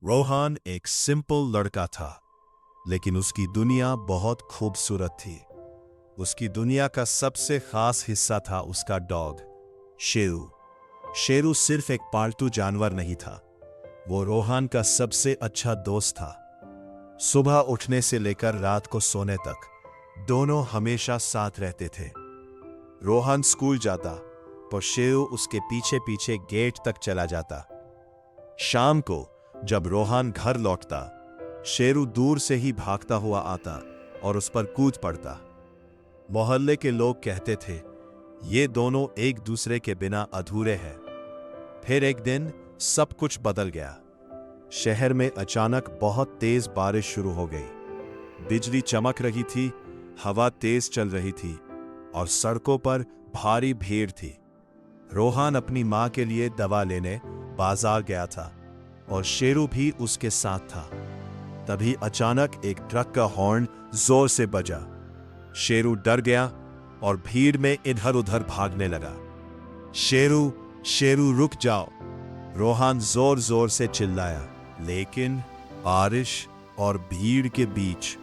रोहन एक सिंपल लड़का था, लेकिन उसकी दुनिया बहुत खूबसूरत थी। उसकी दुनिया का सबसे खास हिस्सा था उसका डॉग शेरू। शेरू सिर्फ एक पालतू जानवर नहीं था, वो रोहन का सबसे अच्छा दोस्त था। सुबह उठने से लेकर रात को सोने तक दोनों हमेशा साथ रहते थे। रोहन स्कूल जाता तो शेरू उसके पीछे पीछे गेट तक चला जाता। शाम को जब रोहन घर लौटता, शेरू दूर से ही भागता हुआ आता और उस पर कूद पड़ता। मोहल्ले के लोग कहते थे, ये दोनों एक दूसरे के बिना अधूरे हैं। फिर एक दिन सब कुछ बदल गया। शहर में अचानक बहुत तेज बारिश शुरू हो गई। बिजली चमक रही थी, हवा तेज चल रही थी और सड़कों पर भारी भीड़ थी। रोहन अपनी मां के लिए दवा लेने बाजार गया था और शेरू भी उसके साथ था। तभी अचानक एक ट्रक का हॉर्न जोर से बजा। शेरू डर गया और भीड़ में इधर उधर भागने लगा। शेरू, शेरू रुक जाओ, रोहन जोर जोर से चिल्लाया। लेकिन बारिश और भीड़ के बीच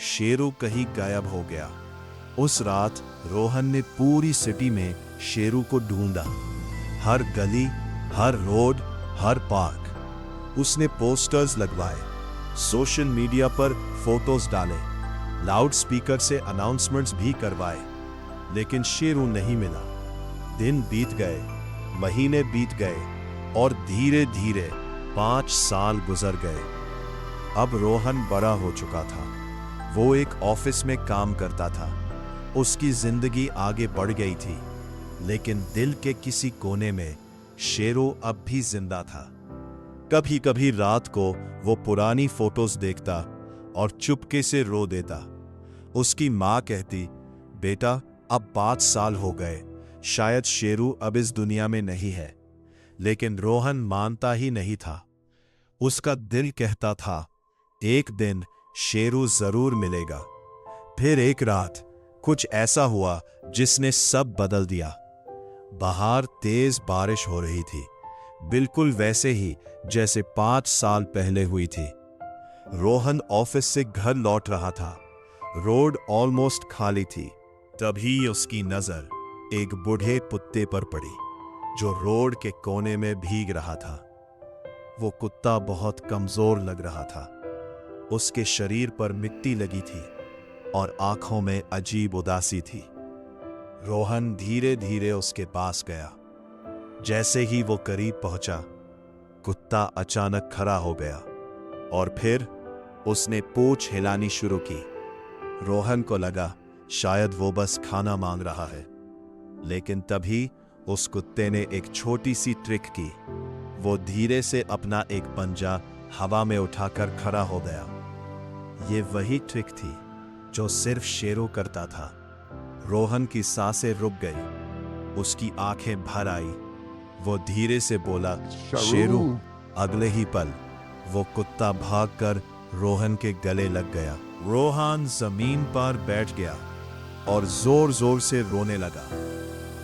शेरू कहीं गायब हो गया। उस रात रोहन ने पूरी सिटी में शेरू को ढूंढा। हर गली, हर रोड, हर पार्क। उसने पोस्टर्स लगवाए, सोशल मीडिया पर फोटोज डाले, लाउड स्पीकर से अनाउंसमेंट्स भी करवाए, लेकिन शेरू नहीं मिला। दिन बीत गए, महीने बीत गए और धीरे धीरे 5 साल गुजर गए। अब रोहन बड़ा हो चुका था। वो एक ऑफिस में काम करता था। उसकी जिंदगी आगे बढ़ गई थी, लेकिन दिल के किसी कोने में शेरू अब भी जिंदा था। कभी कभी रात को वो पुरानी फोटोज देखता और चुपके से रो देता। उसकी माँ कहती, बेटा अब 5 साल हो गए, शायद शेरू अब इस दुनिया में नहीं है। लेकिन रोहन मानता ही नहीं था। उसका दिल कहता था, एक दिन शेरू जरूर मिलेगा। फिर एक रात कुछ ऐसा हुआ जिसने सब बदल दिया। बाहर तेज बारिश हो रही थी, बिल्कुल वैसे ही जैसे 5 साल पहले हुई थी। रोहन ऑफिस से घर लौट रहा था। रोड ऑलमोस्ट खाली थी। तभी उसकी नजर एक बूढ़े कुत्ते पर पड़ी, जो रोड के कोने में भीग रहा था। वो कुत्ता बहुत कमजोर लग रहा था। उसके शरीर पर मिट्टी लगी थी और आंखों में अजीब उदासी थी। रोहन धीरे धीरे उसके पास गया। जैसे ही वो करीब पहुंचा, कुत्ता अचानक खड़ा हो गया और फिर उसने पूंछ हिलानी शुरू की। रोहन को लगा शायद वो बस खाना मांग रहा है, लेकिन तभी उस कुत्ते ने एक छोटी सी ट्रिक की। वो धीरे से अपना एक पंजा हवा में उठाकर खड़ा हो गया। ये वही ट्रिक थी जो सिर्फ शेरू करता था। रोहन की सांसें रुक गई, उसकी आंखें भर आई। वो धीरे से बोला, शेरू। अगले ही पल वो कुत्ता भागकर रोहन के गले लग गया। रोहन जमीन पर बैठ गया और जोर जोर से रोने लगा।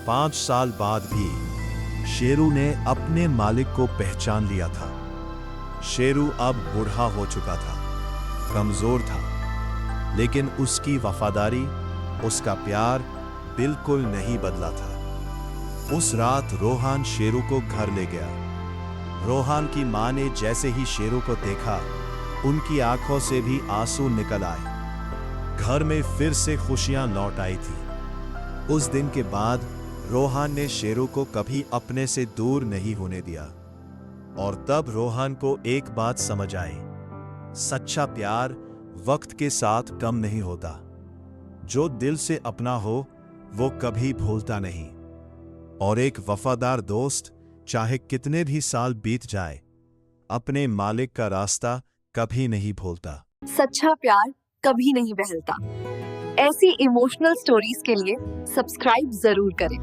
5 साल बाद भी शेरू ने अपने मालिक को पहचान लिया था। शेरू अब बूढ़ा हो चुका था, कमजोर था, लेकिन उसकी वफादारी, उसका प्यार बिल्कुल नहीं बदला था। उस रात रोहन शेरू को घर ले गया। रोहन की मां ने जैसे ही शेरू को देखा, उनकी आंखों से भी आंसू निकल आए। घर में फिर से खुशियां लौट आई थी। उस दिन के बाद रोहन ने शेरू को कभी अपने से दूर नहीं होने दिया। और तब रोहन को एक बात समझ आई, सच्चा प्यार वक्त के साथ कम नहीं होता। जो दिल से अपना हो वो कभी भूलता नहीं। और एक वफादार दोस्त चाहे कितने भी साल बीत जाए, अपने मालिक का रास्ता कभी नहीं भूलता। सच्चा प्यार कभी नहीं बहलता। ऐसी इमोशनल स्टोरीज के लिए सब्सक्राइब जरूर करें।